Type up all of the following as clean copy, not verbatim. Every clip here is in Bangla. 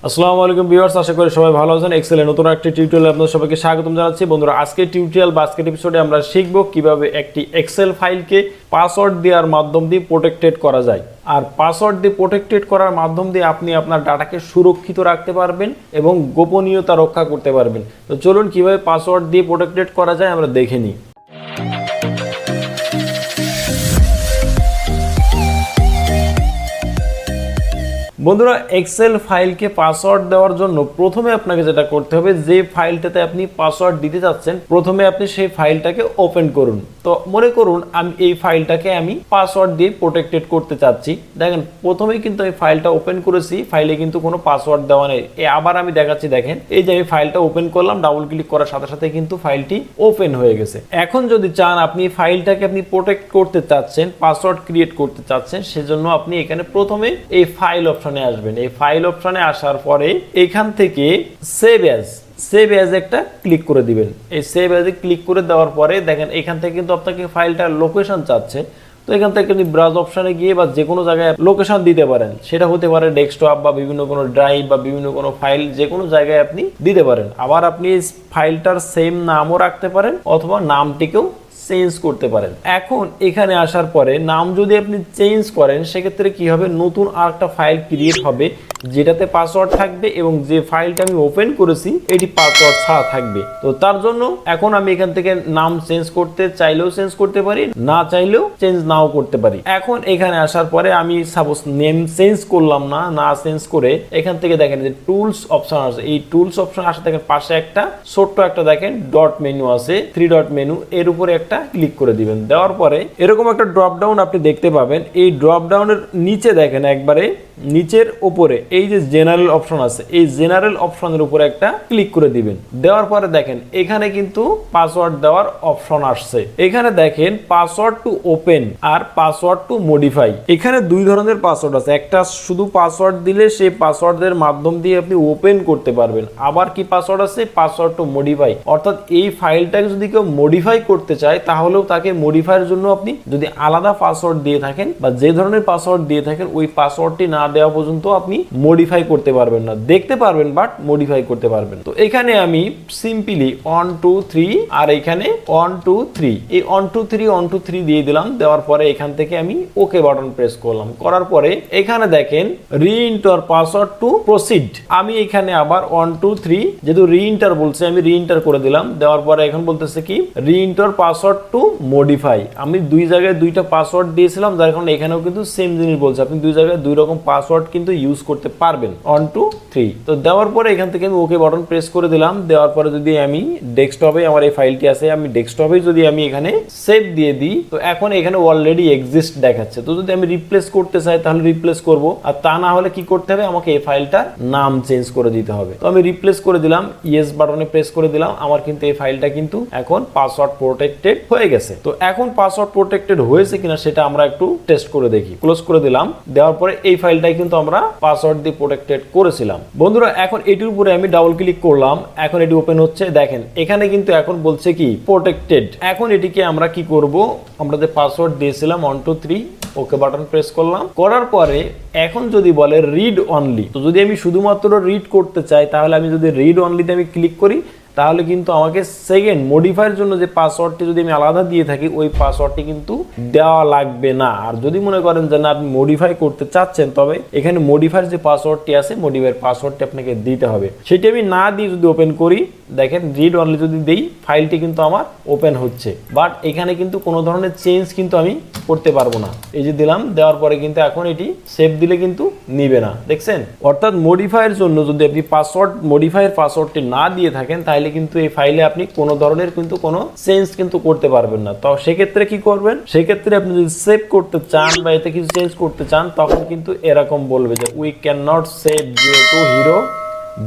আসসালামু আলাইকুম ভিউয়ার্স, আশা করি সবাই ভালো আছেন। এক্সেলের নতুন একটি টিউটোরিয়ালে আপনাদের সবাইকে স্বাগতম জানাচ্ছি। বন্ধুরা, আজকে টিউটোরিয়াল বা আজকের এপিসোডে আমরা শিখব কিভাবে একটি এক্সেল ফাইলকে পাসওয়ার্ড দেওয়ার মাধ্যম দিয়ে প্রোটেক্টেড করা যায়। আর পাসওয়ার্ড দিয়ে প্রোটেক্টেড করার মাধ্যম দিয়ে আপনি আপনার ডাটাকে সুরক্ষিত রাখতে পারবেন এবং গোপনীয়তা রক্ষা করতে পারবেন। তো চলুন কিভাবে পাসওয়ার্ড দিয়ে প্রোটেক্টেড করা যায় আমরা দেখে নিই। বন্ধুরা, এক্সেল ফাইলকে পাসওয়ার্ড দেওয়ার জন্য প্রথমে আপনাকে যেটা করতে হবে, যে ফাইলটাতে আপনি পাসওয়ার্ড দিতে যাচ্ছেন প্রথমে আপনি সেই ফাইলটাকে ওপেন করুন। তো মনে করুন আমি এই ফাইলটাকে আমি পাসওয়ার্ড দিয়ে প্রোটেক্টেড করতে চাচ্ছি। দেখেন প্রথমেই কিন্তু আমি ফাইলটা ওপেন করেছি, ফাইলে কিন্তু কোনো পাসওয়ার্ড দেওয়া নেই। আবার আমি দেখাচ্ছি, দেখেন এই যে আমি ফাইলটা ওপেন করলাম, ডাবল ক্লিক করার সাথে সাথে কিন্তু ফাইলটি ওপেন হয়ে গেছে। এখন যদি চান আপনি ফাইলটাকে আপনি প্রোটেক্ট করতে চাচ্ছেন, পাসওয়ার্ড ক্রিয়েট করতে চাচ্ছেন, সেজন্য আপনি এখানে প্রথমে এই ফাইল অপশনে আসবেন। এই ফাইল অপশনে আসার পরে এখান থেকে সেভ অ্যাজ একটা ক্লিক করে দিবেন। এই সেভ অ্যাজে ক্লিক করে দেওয়ার পরে দেখেন এখান থেকে কিন্তু আপনাকে ফাইলটার লোকেশন চাচ্ছে। তো এখান থেকে আপনি ব্রাউজ অপশনে গিয়ে বা যে কোনো জায়গায় লোকেশন দিতে পারেন, সেটা হতে পারে ডেস্কটপ বা বিভিন্ন কোনো ড্রাইভ বা বিভিন্ন কোনো ফাইল, যে কোনো জায়গায় আপনি দিতে পারেন। আবার আপনি এই ফাইলটার সেম নামও রাখতে পারেন অথবা নামটিকেও চেঞ্জ করতে পারেন। এখন এখানে আসার পরে নাম যদি আপনি চেঞ্জ করেন সেক্ষেত্রে কি হবে, নতুন আরেকটা ফাইল ক্রিয়েট হবে যেটাতে পাসওয়ার্ড থাকবে এবং যে ফাইলটা আমি ওপেন করেছি এটি পাসওয়ার্ড ছাড়া থাকবে। তো তার জন্য এখন আমি এখান থেকে নাম চেঞ্জ করতে চাইলেও চেঞ্জ করতে পারি, না চাইলেও চেঞ্জ নাও করতে পারি। এখন এখানে আসার পরে আমি সাপোজ নেম চেঞ্জ করলাম না চেঞ্জ করে এখান থেকে দেখেন যে টুলস অপশন আছে। এই টুলস অপশন আসে, দেখেন পাশে একটা ছোট্ট একটা দেখেন ডট মেনু আছে, 3 ডট মেনু, এর উপরে একটা ক্লিক করে দিবেন। দেওয়ার পরে এরকম একটা ড্রপ ডাউন আপনি দেখতে পাবেন। এই ড্রপ ডাউনের নিচে দেখেন একবারে নিচের উপরে এই যে জেনারেল অপশন আছে, এই জেনারেল অপশনের উপরে একটা ক্লিক করে দিবেন। দেওয়ার পরে দেখেন এখানে কিন্তু পাসওয়ার্ড দেওয়ার অপশন আসছে। এখানে দেখেন পাসওয়ার্ড টু ওপেন আর পাসওয়ার্ড টু মডিফাই। এখানে দুই ধরনের পাসওয়ার্ড আছে। একটা শুধু পাসওয়ার্ড দিলে সেই পাসওয়ার্ডের মাধ্যম দিয়ে আপনি ওপেন করতে পারবেন। আবার কি পাসওয়ার্ড আছে, পাসওয়ার্ড টু মডিফাই, অর্থাৎ এই ফাইলটাকে যদি কেউ মডিফাই করতে চায় তাহলেও তাকে মডিফাইয়ের জন্য আপনি যদি আলাদা পাসওয়ার্ড দিয়ে থাকেন বা যে ধরনের পাসওয়ার্ড দিয়ে থাকেন ওই পাসওয়ার্ডটি না দেওয়া পর্যন্ত আপনি মডিফাই করতে পারবেন না। দেখতে পারবেন বাট মডিফাই করতে পারবেন। তো এখানে আমি সিম্পলি 1 2 3 আর এখানে 1 2 3 এই 1 2 3 1 2 3 দিয়ে দিলাম। দেওয়ার পরে এখান থেকে আমি ওকে বাটন প্রেস করলাম। করার পরে এখানে দেখেন রি-এন্টার পাসওয়ার্ড টু প্রসিড। আমি এখানে আবার 1 2 3 যেহেতু রি-এন্টার বলছে আমি রি-এন্টার করে দিলাম। দেওয়ার পরে এখন বলতেছে কি রি-এন্টার পাসওয়ার্ড টু মডিফাই। আমি দুই জায়গায় দুইটা পাসওয়ার্ড দিয়েছিলাম, যার কারণে এখানেও কিন্তু সেম জিনিস বলছে। আপনি দুই জায়গায় দুই রকম পাসওয়ার্ড কিন্তু ইউজ করতে পারবেন 1 2 3। তো দেওয়ার পরে এখান থেকে আমি ওকে বাটন প্রেস করে দিলাম। দেওয়ার পরে যদি আমি ডেস্কটপে আমার এই ফাইলটি আছে, আমি ডেস্কটপে যদি আমি এখানে সেভ দিয়ে দিই তো এখন এখানে অলরেডি এক্সিস্ট দেখাচ্ছে। তো যদি আমি রিপ্লেস করতে চাই তাহলে রিপ্লেস করব, আর তা না হলে কি করতে হবে, আমাকে এই ফাইলটার নাম চেঞ্জ করে দিতে হবে। তো আমি রিপ্লেস করে দিলাম, ইয়েস বাটনে প্রেস করে দিলাম। আমার কিন্তু এই ফাইলটা কিন্তু এখন পাসওয়ার্ড প্রোটেক্টেড হয়ে গেছে। তো এখন পাসওয়ার্ড প্রোটেক্টেড হয়েছে কিনা সেটা আমরা একটু টেস্ট করে দেখি। ক্লোজ করে দিলাম। দেওয়ার পরে এই ফাইলটাই কিন্তু আমরা পাসওয়ার্ড দিয়ে প্রোটেক্টেড করেছিলাম। বন্ধুরা, এখন এটির উপরে আমি ডাবল ক্লিক করলাম, এখন এটি ওপেন হচ্ছে। দেখেন এখানে কিন্তু এখন বলছে কি প্রোটেক্টেড। এখন এটিকে আমরা কি করব, আমরা যে পাসওয়ার্ড দিয়েছিলাম 1 2 3 ওকে বাটন প্রেস করলাম। করার পরে এখন যদি বলে রিড অনলি, তো যদি আমি শুধুমাত্র রিড করতে চাই তাহলে আমি যদি রিড অনলিতে আমি ক্লিক করি তাহলে কিন্তু আমাকে সেকেন্ড মডিফাইয়ের জন্য যে পাসওয়ার্ডটি যদি আমি আলাদা দিয়ে থাকি ওই পাসওয়ার্ডটি কিন্তু দেওয়া লাগবে না। আর যদি মনে করেন যে না আপনি মডিফাই করতে চাচ্ছেন তবে এখানে মডিফাইয়ের যে পাসওয়ার্ডটি আছে মডিফাইয়ের পাসওয়ার্ডটি আপনাকে দিতে হবে। সেটি আমি না দিয়ে যদি ওপেন করি, দেখেন রিড অনলি যদি দেই ফাইলটি কিন্তু আমার ওপেন হচ্ছে, বাট এখানে কিন্তু কোনো ধরনের চেঞ্জ কিন্তু আমি করতে পারবো না। এই যে দিলাম, দেওয়ার পরে কিন্তু এখন এটি সেভ দিলে কিন্তু নিবে না, দেখছেন। অর্থাৎ মডিফাইয়ের জন্য যদি আপনি পাসওয়ার্ড মডিফাইয়ের পাসওয়ার্ডটি না দিয়ে থাকেন তাহলে কিন্তু এই ফাইলে আপনি কোনো ধরনের কিন্তু কোনো চেঞ্জ কিন্তু করতে পারবেন না। তো সেক্ষেত্রে কি করবেন, সেক্ষেত্রে আপনি যদি সেভ করতে চান বা এতে কিছু চেঞ্জ করতে চান তখন কিন্তু এরকম বলবে যে we can not save two hero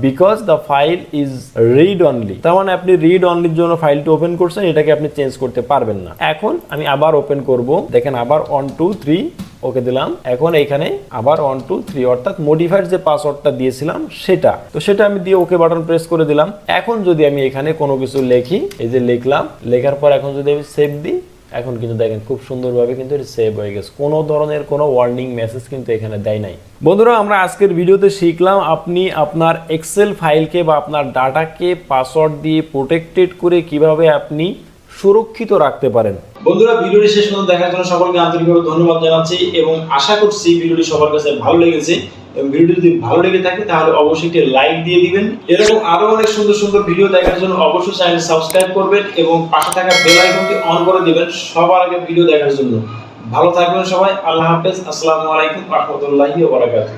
because the file is read only. তার মানে আপনি রিড অনলির জন্য ফাইলটি ওপেন করছেন, এটাকে আপনি চেঞ্জ করতে পারবেন না। এখন আমি আবার ওপেন করব, দেখেন আবার 1 2 3 ওকে দিলাম। এখন এখানে আবার 1 2 3 অর্থাৎ মডিফাইড যে পাসওয়ার্ডটা দিয়েছিলাম সেটা, তো সেটা আমি দিয়ে ওকে বাটন প্রেস করে দিলাম। এখন যদি আমি এখানে কোনো কিছু লিখি, এই যে লিখলাম, লেখার পর এখন যদি আমি সেভ দিই এখন কিন্তু দেখেন খুব সুন্দরভাবে কিন্তু সেভ হয়ে গেছে, কোনো ধরনের কোনো ওয়ার্নিং মেসেজ কিন্তু এখানে দেয় নাই। বন্ধুরা আমরা আজকের ভিডিওতে শিখলাম আপনি আপনার এক্সেল ফাইলকে বা আপনার ডাটাকে পাসওয়ার্ড দিয়ে প্রোটেক্টেড করে কিভাবে আপনি সুরক্ষিত রাখতে পারেন। বন্ধুরা ভিডিওটি শেষ পর্যন্ত দেখার জন্য সকলকে আন্তরিকভাবে ধন্যবাদ জানাচ্ছি এবং আশা করছি ভিডিওটি সবার কাছে ভালো লেগেছে এবং ভিডিওটি যদি ভালো লেগে থাকে তাহলে অবশ্যই একটি লাইক দিয়ে দিবেন। এরকম আরো অনেক সুন্দর সুন্দর ভিডিও দেখার জন্য অবশ্যই চ্যানেল সাবস্ক্রাইব করবেন এবং পাশে থাকা বেল আইকনটি অন করে দিবেন সবার আগে ভিডিও দেখার জন্য। ভালো থাকবেন সবাই, আল্লাহ হাফেজ, আসসালামু আলাইকুম ওয়া রাহমাতুল্লাহি ওয়া বারাকাতুহু।